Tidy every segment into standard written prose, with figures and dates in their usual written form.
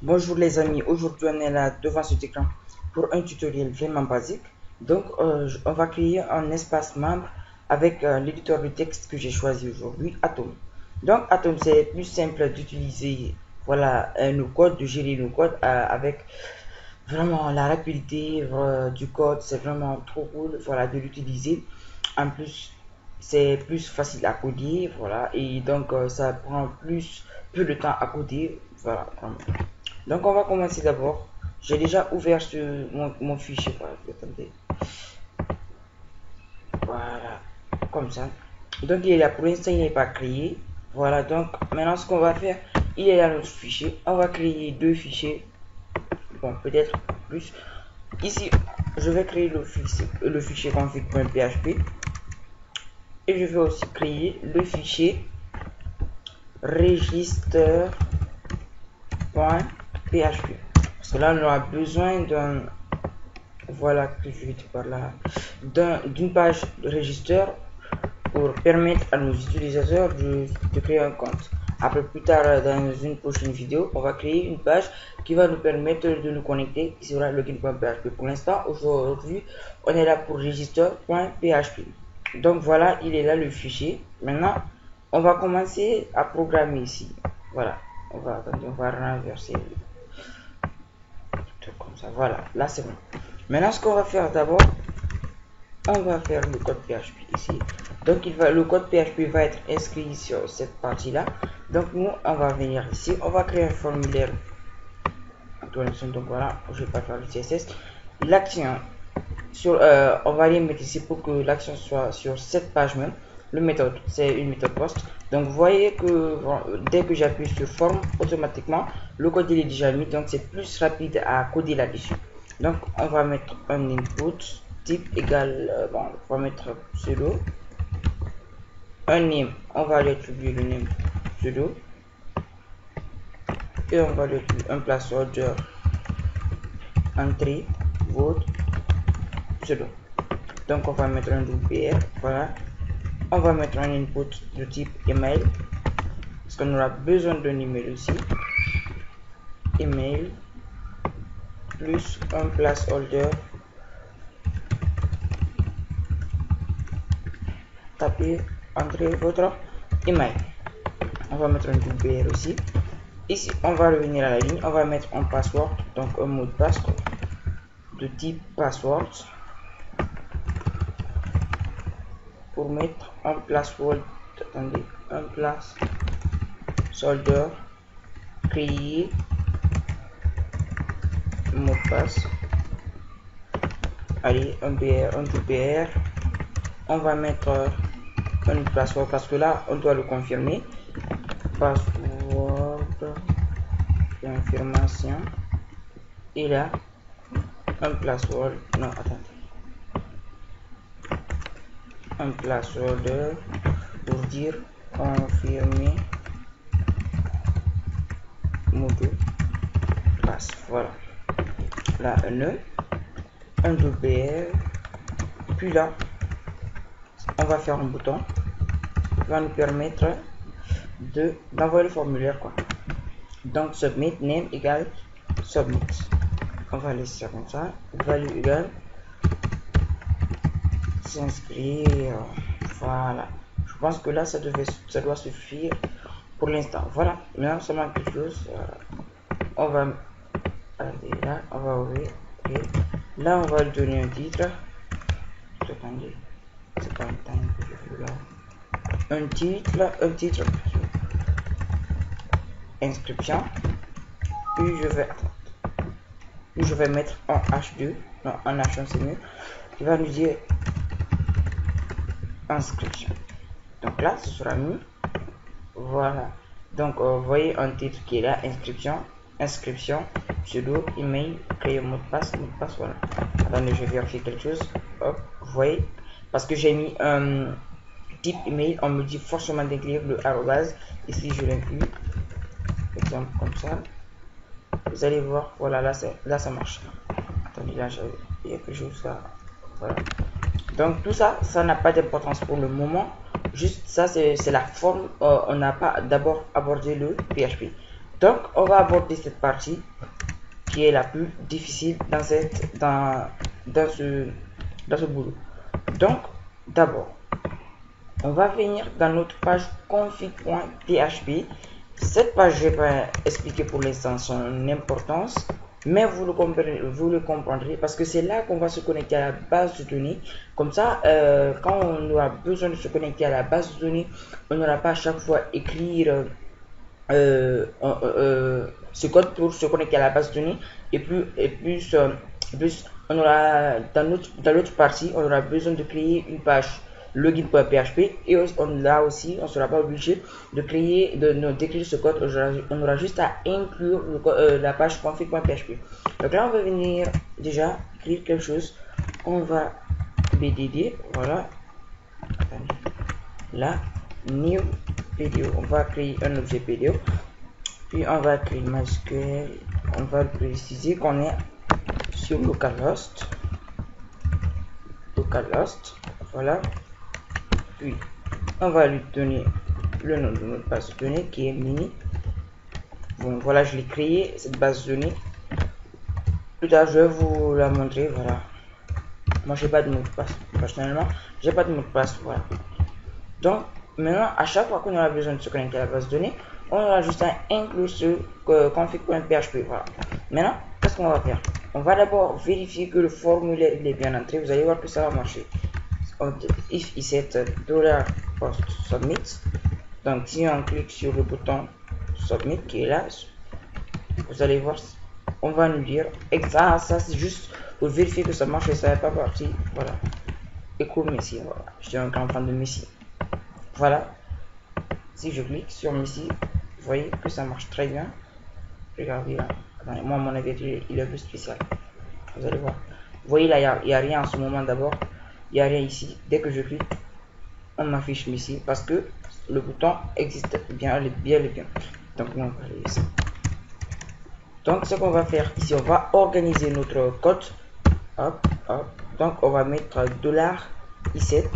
Bonjour les amis, aujourd'hui on est là devant cet écran pour un tutoriel vraiment basique. Donc on va créer un espace membre avec l'éditeur de texte que j'ai choisi aujourd'hui, Atom. Donc Atom, c'est plus simple d'utiliser voilà nos codes, de gérer nos codes avec vraiment la rapidité du code, c'est vraiment trop cool voilà de l'utiliser. En plus c'est plus facile à coder, voilà, et donc ça prend peu de temps à coder, voilà, vraiment. Donc on va commencer d'abord. J'ai déjà ouvert mon fichier. Voilà, attendez. Voilà, comme ça. Donc il est là, pour l'instant il n'est pas créé. Voilà, donc maintenant ce qu'on va faire, il est là notre fichier. On va créer deux fichiers. Bon, peut-être plus. Ici, je vais créer le fichier config.php. Et je vais aussi créer le fichier register.php. Parce que là, on aura besoin d'un, voilà, que je vais dire par là, d'une page de register pour permettre à nos utilisateurs de créer un compte. Après, plus tard, dans une prochaine vidéo, on va créer une page qui va nous permettre de nous connecter, qui sera login.php. Pour l'instant, aujourd'hui, on est là pour register.php. Donc voilà, il est là le fichier. Maintenant, on va commencer à programmer ici. Voilà, on va renverser comme ça. Voilà, là c'est bon. Maintenant, ce qu'on va faire d'abord, on va faire le code PHP ici. Donc le code PHP va être inscrit sur cette partie là. Donc nous on va venir ici, on va créer un formulaire. Donc voilà, je vais pas faire le CSS. L'action on va les mettre ici pour que l'action soit sur cette page même. Le méthode, c'est une méthode post. Donc vous voyez que dès que j'appuie sur forme, automatiquement le code il est déjà mis, donc c'est plus rapide à coder là-dessus. Donc on va mettre un input type égal, bon, on va mettre pseudo, un name, on va lui attribuer le name pseudo, et on va lui attribuer un placeholder entrée vote pseudo. Donc on va mettre un WPR, voilà. On va mettre un input de type email, parce qu'on aura besoin d'un email aussi. Email plus un placeholder. Tapez, entrez votre email. On va mettre un WPR aussi. Ici, on va revenir à la ligne. On va mettre un password, donc un mot de passe de type password pour mettre un placeholder. Attendez, un placeholder créé mot de passe. Allez, un WPR. On va mettre un password parce que là, on doit le confirmer. Password confirmation. Et là, un placeholder. Non, attendez. Un placeholder pour dire confirmer mot de passe. Voilà. Là, un WPR. Puis là, on va faire un bouton qui va nous permettre d'envoyer le formulaire quoi. Donc submit name égale submit. On va laisser ça comme ça. Value égale s'inscrire. Voilà. Je pense que là ça doit suffire pour l'instant. Voilà. Maintenant ça manque quelque chose. On va aller là. On va ouvrir. Okay. Là on va lui donner un titre. Attendez. C'est pas un time que je veux là. Un titre. Inscription. Puis je vais mettre en H2, non en H1 c'est mieux, qui va nous dire inscription. Donc là ce sera mieux. Voilà. Donc vous voyez un titre qui est là, inscription, pseudo, email, créer mot de passe, voilà. Attendez, je vais vérifier quelque chose. Hop, vous voyez, parce que j'ai mis un type email, on me dit forcément d'inclure le arrobase. Ici je l'inclus, exemple comme ça. Vous allez voir, voilà, là ça marche. Attendez, là il y a quelque chose là. Voilà. Donc tout ça, ça n'a pas d'importance pour le moment. Juste ça, c'est la forme. On n'a pas d'abord abordé le PHP. Donc, on va aborder cette partie qui est la plus difficile dans ce boulot. Donc, d'abord, on va venir dans notre page config.php. Cette page, je vais pas expliquer pour l'instant son importance, mais vous le comprendrez parce que c'est là qu'on va se connecter à la base de données. Comme ça, quand on aura besoin de se connecter à la base de données, on n'aura pas à chaque fois écrire ce code pour se connecter à la base de données, et plus on aura dans l'autre partie, on aura besoin de créer une page login.php, et là aussi on sera pas obligé de créer d'écrire ce code. On aura juste à inclure la page config.php. Donc là on va venir déjà écrire quelque chose. On va bdd, voilà, là, new PDO, on va créer un objet PDO, puis on va créer MySQL, on va préciser qu'on est sur localhost, voilà, puis on va lui donner le nom de notre base de données qui est mini. Bon, voilà, je l'ai créé cette base de données. Plus tard je vais vous la montrer. Voilà, moi j'ai pas de mot de passe, personnellement j'ai pas de mot de passe. Voilà, donc maintenant à chaque fois qu'on aura besoin de se connecter à la base de données, on aura juste à inclure ce config.php. Voilà, maintenant qu'est-ce qu'on va faire? On va d'abord vérifier que le formulaire il est bien entré. Vous allez voir que ça va marcher. If iset $post submit, donc si on clique sur le bouton submit qui est là, vous allez voir, on va nous dire ça c'est juste pour vérifier que ça marche et ça n'est pas parti. Voilà, écoute Messi, voilà, je suis un grand fan de Messi. Voilà, si je clique sur Messi, vous voyez que ça marche très bien. Regardez là, moi mon avis il est un peu spécial, vous allez voir. Vous voyez là, il n'y a rien en ce moment. D'abord il n'y a rien ici. Dès que je clique, on m'affiche Messi parce que le bouton existe bien. Donc on va aller ici. Donc ce qu'on va faire ici, on va organiser notre code. Hop, hop. Donc on va mettre $iset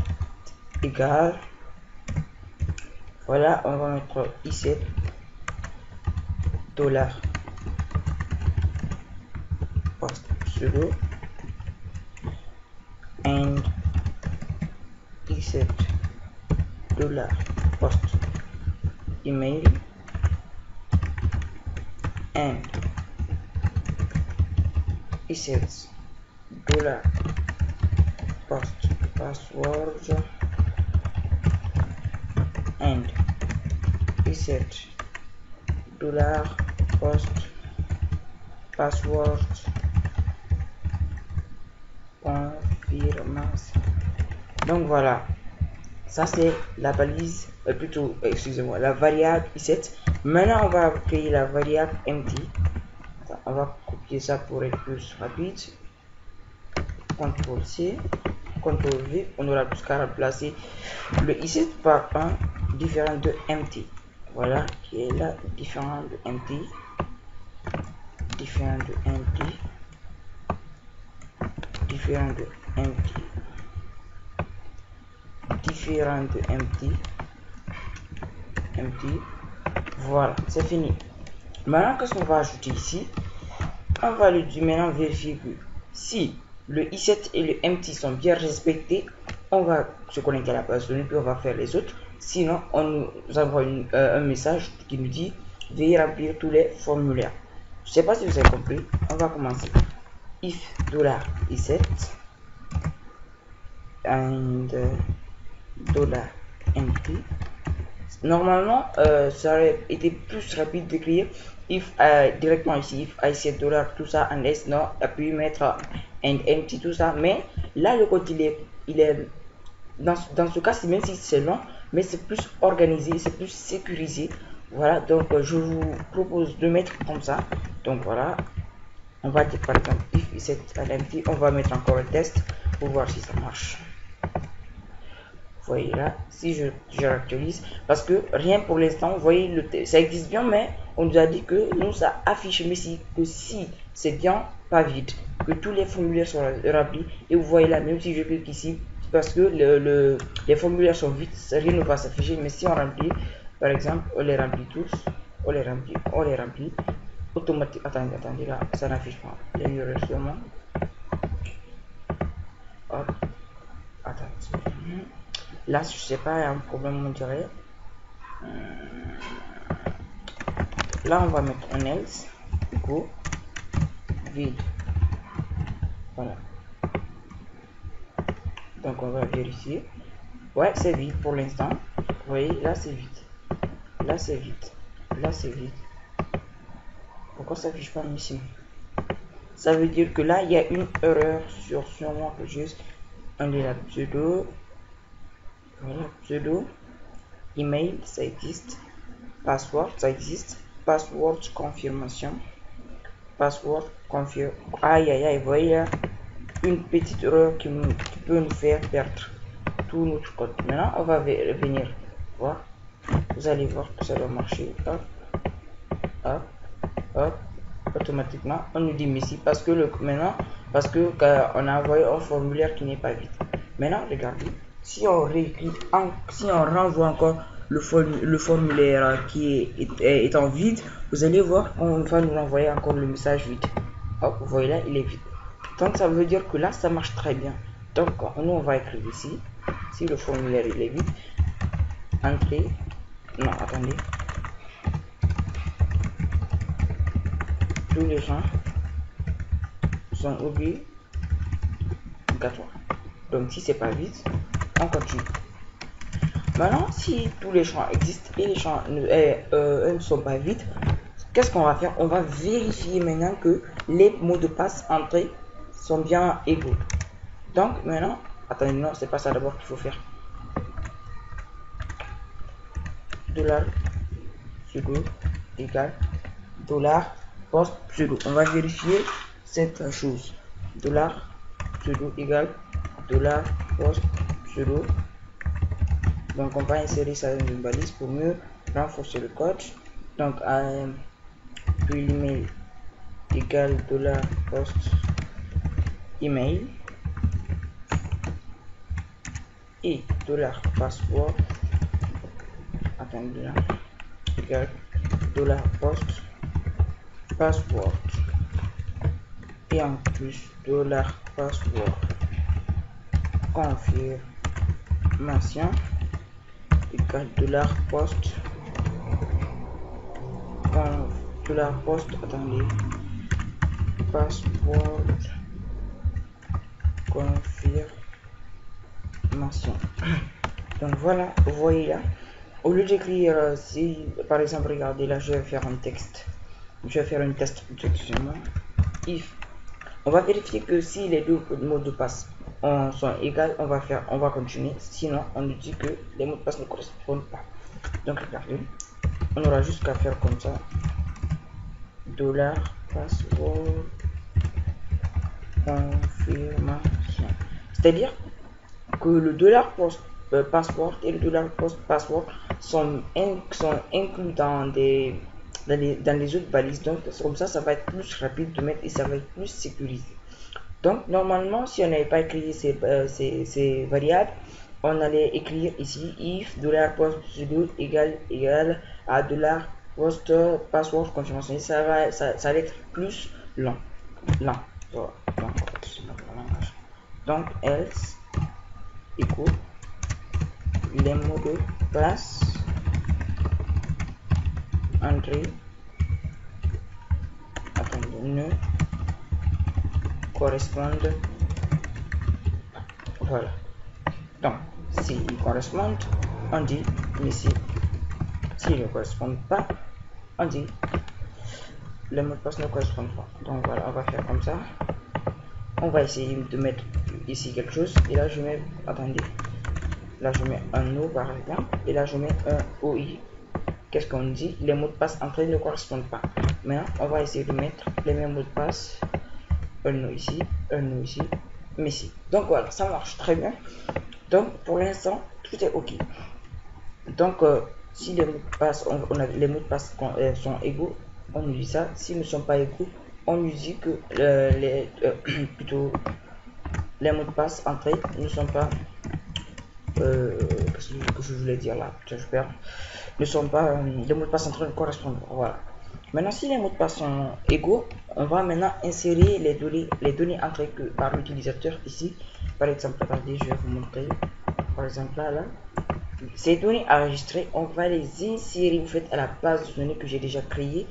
égale, voilà, on va mettre iset $post pseudo and iset $post email and iset $post password and iset $post password confirmation. Donc voilà, ça c'est la balise, plutôt excusez-moi, la variable iset. Maintenant on va créer la variable empty. On va copier ça pour être plus rapide. CTRL C, CTRL V, on aura plus qu'à remplacer le iset par un différent de empty. Voilà, qui est là, différent de empty, différent de empty, différent de empty, différent de empty, empty. Voilà, c'est fini. Maintenant, qu'est-ce qu'on va ajouter ici? On va lui dire maintenant vérifier que si le iset et le empty sont bien respectés, on va se connecter à la base de données, puis on va faire les autres. Sinon, on nous envoie un message qui nous dit veuillez remplir tous les formulaires. Je ne sais pas si vous avez compris. On va commencer. If $iset and $empty. Normalement, ça aurait été plus rapide d'écrire if directement ici, if I set tout ça, and s non, puis mettre and empty tout ça. Mais là, le code il est dans ce cas, même si c'est long, mais c'est plus organisé, c'est plus sécurisé. Voilà, donc je vous propose de mettre comme ça. Donc voilà, on va dire par exemple if iset and empty, on va mettre encore un test pour voir si ça marche. Vous voyez là, si je actualise, parce que rien pour l'instant, vous voyez, ça existe bien, mais on nous a dit que nous ça affiche, mais que si c'est bien, pas vide, que tous les formulaires sont remplis. Et vous voyez là, même si je clique ici, parce que les formulaires sont vides, rien ne va s'afficher. Mais si on remplit, par exemple, on les remplit tous, on les remplit automatiquement. Attendez, là, ça n'affiche pas les URL sûrement. Hop, attendez. Là, je sais pas, il y a un problème, on dirait. Là, on va mettre un else, go, vide. Voilà. Donc, on va vérifier. Ouais, c'est vide pour l'instant. Vous voyez, là, c'est vide. Là, c'est vide. Là, c'est vide. Pourquoi ça affiche pas ici? Ça veut dire que là, il y a une erreur sur sûrement que juste un de la pseudo. Voilà, pseudo. Email, ça existe. Password, ça existe. Password confirmation. Password confirme. Aïe aïe aïe, vous voyez là, une petite erreur qui peut nous faire perdre tout notre code. Maintenant, on va venir voir. Vous allez voir que ça doit marcher. Hop, hop, hop. Automatiquement, on nous dit Messi parce que parce que on a envoyé un formulaire qui n'est pas vide. Maintenant, regardez. Si on réécrit, si on renvoie encore le formulaire qui est en vide, vous allez voir, on va nous renvoyer encore le message vide. Hop, vous voyez là, il est vide. Donc ça veut dire que là, ça marche très bien. Donc nous, on va écrire ici, si le formulaire il est vide, entrée, non, attendez, tous les champs sont obligatoires. Donc si c'est pas vide, on continue. Maintenant, si tous les champs existent et les champs ne sont pas vides, qu'est-ce qu'on va faire? On va vérifier maintenant que les mots de passe entrés sont bien égaux. Donc maintenant, attendez, non, c'est pas ça d'abord qu'il faut faire. Dollar pseudo égale dollar post pseudo. On va vérifier cette chose. Dollar pseudo égale dollar post pseudo. Donc on va insérer ça dans une balise pour mieux renforcer le code. Donc puis l'email égale dollar post email et dollar password, attendez là, égale dollar post password et en plus dollar password confirmation égale dollar post attendez, password confirmation. Donc voilà, vous voyez là, au lieu d'écrire, si par exemple, regardez là, je vais faire un texte, je vais faire un test justement. If on va vérifier que si les deux mots de passe sont égaux, on va continuer. Sinon, on nous dit que les mots de passe ne correspondent pas. Donc regardez, on aura juste qu'à faire comme ça. Dollar password confirmation. C'est-à-dire que le dollar password et le dollar password sont inclus dans les autres balises. Donc comme ça va être plus rapide de mettre et ça va être plus sécurisé. Donc normalement, si on n'avait pas écrit ces variables, on allait écrire ici if dollar post pseudo égale à dollar post password confirmation. Ça va être plus lent. Donc else écho les mots de passe entrée ne correspondent. Voilà. Donc s'ils correspondent, on dit ici. S'ils ne correspondent pas, on dit les mots de passe ne correspondent pas. Donc voilà, on va faire comme ça. On va essayer de mettre ici quelque chose. Et là je mets, attendez, là je mets un O par exemple. Et là je mets un OI. Qu'est-ce qu'on dit? Les mots de passe entrés ne correspondent pas. Maintenant on va essayer de mettre les mêmes mots de passe. Un O ici, un O ici, mais ici. Donc voilà, ça marche très bien. Donc pour l'instant tout est ok. Donc si les mots de passe, les mots de passe sont égaux, on nous dit ça. S'ils ne sont pas égaux, on nous dit que plutôt les mots de passe entrés ne sont pas qu'est-ce que je voulais dire là, je perds, ne sont pas, les mots de passe en train de correspondre. Voilà. Maintenant, si les mots de passe sont égaux, on va maintenant insérer les données entrées par l'utilisateur ici. Par exemple, attendez, je vais vous montrer. Par exemple, là, ces données enregistrées, on va les insérer en fait à la base de données que j'ai déjà créée.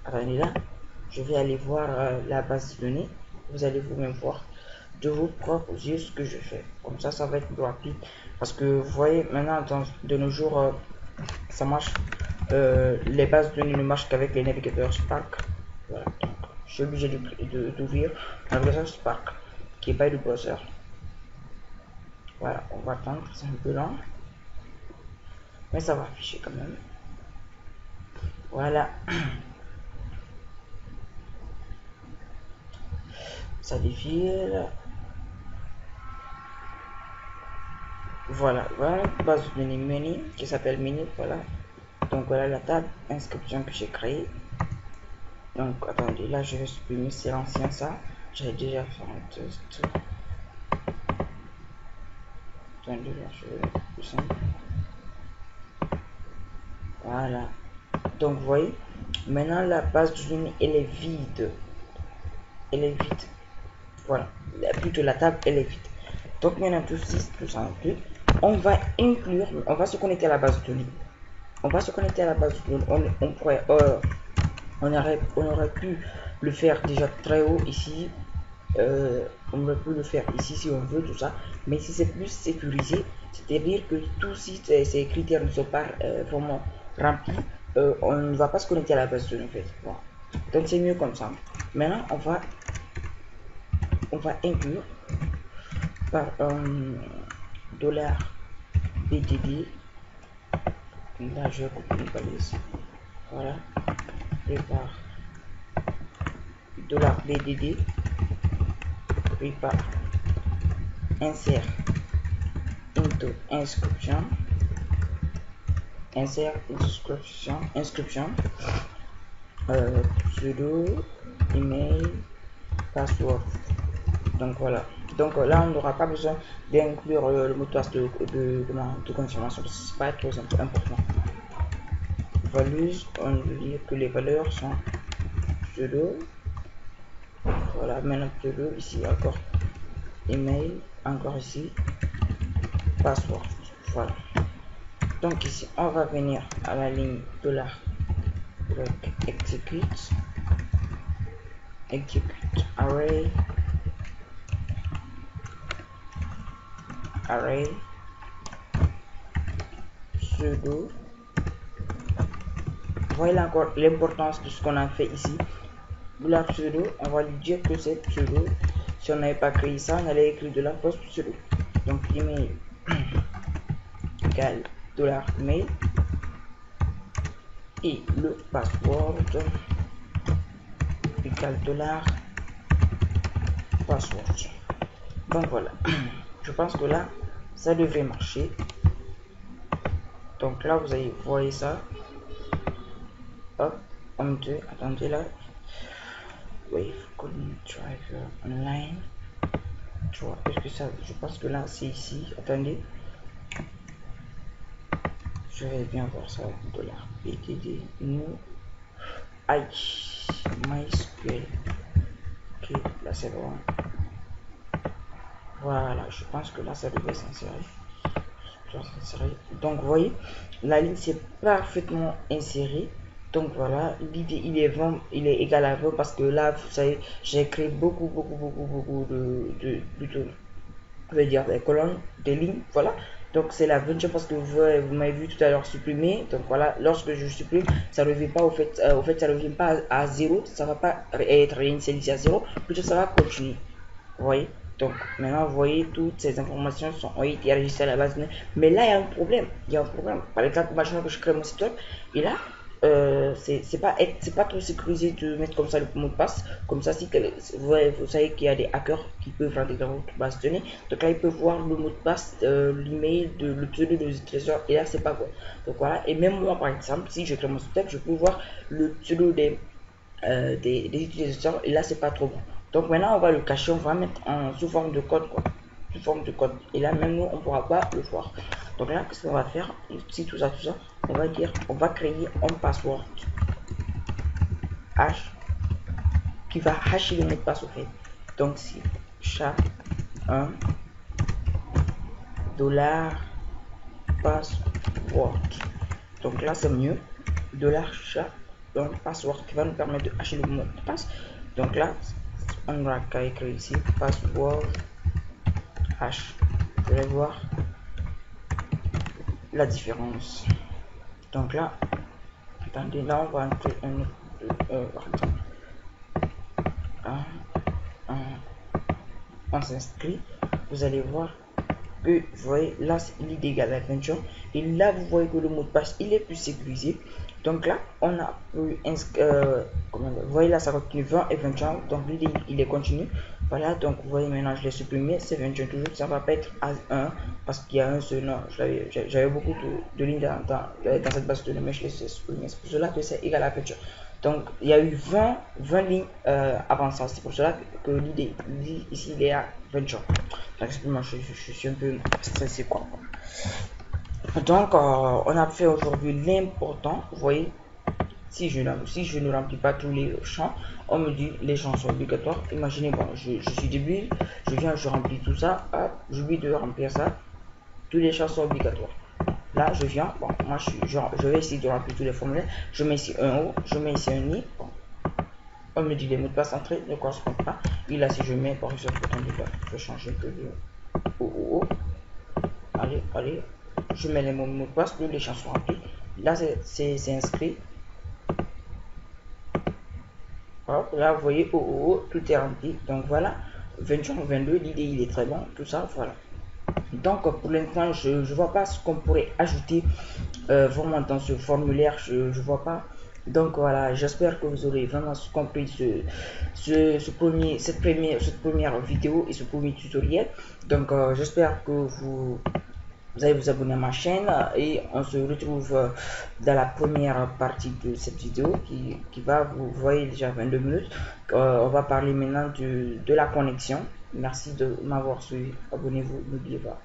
Attendez là, je vais aller voir la base de données. Vous allez vous-même voir de vos propres yeux ce que je fais. Comme ça va être plus rapide. Parce que vous voyez, maintenant, de nos jours, ça marche. Les bases de données ne marchent qu'avec les navigateurs Spark. Voilà, donc je suis obligé d'ouvrir un navigateur Spark qui est pas du browser. Voilà, on va attendre, c'est un peu lent. Mais ça va afficher quand même. Voilà. Ça défile. Voilà, voilà la base de données menu qui s'appelle menu. Voilà. Donc voilà la table inscription que j'ai créée. Donc attendez, là je vais supprimer, c'est l'ancien ça. J'avais déjà fait un test. Attendez, là je vais mettre plus simple. Voilà. Donc vous voyez, maintenant la base de données elle est vide. Elle est vide. Voilà. Plutôt la table elle est vide. Donc maintenant tout ça inclus. On va inclure, on va se connecter à la base de données. On va se connecter à la base de données. On aurait pu le faire déjà très haut ici. On aurait pu le faire ici si on veut tout ça. Mais si c'est plus sécurisé, c'est-à-dire que tous ces critères ne sont pas vraiment remplis, on ne va pas se connecter à la base de données en fait. Voilà. Donc c'est mieux comme ça. Maintenant on va inclure par dollar BTD. Là je vais couper une balise. Voilà. Prépare dollar BDD. Prépare. Insert into inscription. Insert inscription. Pseudo, email, password. Donc voilà. Donc là, on n'aura pas besoin d'inclure le mot de passe de confirmation parce que c'est pas trop important. Values, on veut dire que les valeurs sont pseudo. Voilà, maintenant pseudo, ici encore email, encore ici password. Voilà. Donc ici, on va venir à la ligne $, execute array pseudo. Voilà encore l'importance de ce qu'on a fait ici. La pseudo, on va lui dire que c'est pseudo. Si on n'avait pas créé ça, on allait écrire de la post pseudo. Donc email égale $mail et le password égale $password. Donc voilà, je pense que là ça devrait marcher. Donc là vous allez voir ça. Hop, attendez là. Wave couldn't drive online. Est-ce que ça, je pense que là c'est ici. Attendez, je vais bien voir ça. $BTD nous MySQL. Ok, là c'est bon. Voilà, je pense que là ça devrait s'insérer. Donc vous voyez, la ligne c'est parfaitement insérée. Donc voilà, l'idée il est égal à 20 parce que là vous savez j'ai créé beaucoup de je vais dire des colonnes, des lignes, voilà. Donc c'est la 20 parce que vous m'avez vu tout à l'heure supprimer. Donc voilà, lorsque je supprime, ça ne revient pas au fait ça ne revient pas à 0, ça va pas être réinitialisé à 0, plutôt ça va continuer. Vous voyez. Donc maintenant vous voyez toutes ces informations ont été enregistrées à la base de données. Mais là il y a un problème. Par exemple, imaginons que je crée mon site web et là c'est pas trop sécurisé de mettre comme ça le mot de passe. Comme ça, si vous savez qu'il y a des hackers qui peuvent rentrer dans votre base de données. Donc là ils peuvent voir le mot de passe, l'email, le pseudo de l'utilisateur et là c'est pas bon. Donc voilà. Et même moi par exemple, si je crée mon site web, je peux voir le pseudo des utilisateurs et là c'est pas trop bon. Donc maintenant on va le cacher, on va mettre sous forme de code quoi. sous forme de code. Et là, même nous, on ne pourra pas le voir. Donc là, qu'est-ce qu'on va faire? Si tout ça, on va dire, on va créer un password hash qui va hasher le mot de passe au fait. Donc si chat 1 $password. Donc là, c'est mieux. $chat un password qui va nous permettre de hasher le mot de passe. Donc là, on va écrire ici password hash. Vous allez voir la différence. Donc là, attendez, là on va entrer on s'inscrit. Vous allez voir que vous voyez là l'id égale à 21 et là vous voyez que le mot de passe il est plus sécurisé. Donc là on a pu vous voyez là ça continue 20 et 21, donc l'id il est continu. Voilà, donc vous voyez maintenant je l'ai supprimé, c'est 21 toujours, ça va pas être à 1 parce qu'il y a un seul nom. J'avais beaucoup de lignes dans cette base de données, mais je l'ai supprimé. C'est pour cela que c'est égal à 21. Donc il y a eu 20 lignes avant ça, c'est pour cela que l'id ici il est à 21. Excusez-moi, je suis un peu stressé quoi. Donc on a fait aujourd'hui l'important. Vous voyez, si je ne remplis pas tous les champs, on me dit les champs sont obligatoires. Imaginez, bon, je suis débile, je remplis tout ça, j'oublie de remplir ça, tous les champs sont obligatoires. Là je viens, bon, moi je vais essayer de remplir tous les formulaires, je mets ici un O, je mets ici un I, bon. On me dit les mots de passe entrés ne correspondent pas. Et là si je mets par exemple, je vais changer un peu de O. Allez, je mets les mots de passe, les champs sont remplis. Là c'est inscrit. Hop, là vous voyez tout est rempli. Donc voilà, 21, 22, l'idée il est très bon, tout ça, voilà. Donc pour l'instant je vois pas ce qu'on pourrait ajouter vraiment dans ce formulaire, je vois pas. Donc voilà, j'espère que vous aurez vraiment compris cette première vidéo et ce premier tutoriel. Donc j'espère que vous allez vous abonner à ma chaîne et on se retrouve dans la première partie de cette vidéo qui va, vous voyez déjà 22 minutes. On va parler maintenant de la connexion. Merci de m'avoir suivi. Abonnez-vous, n'oubliez pas.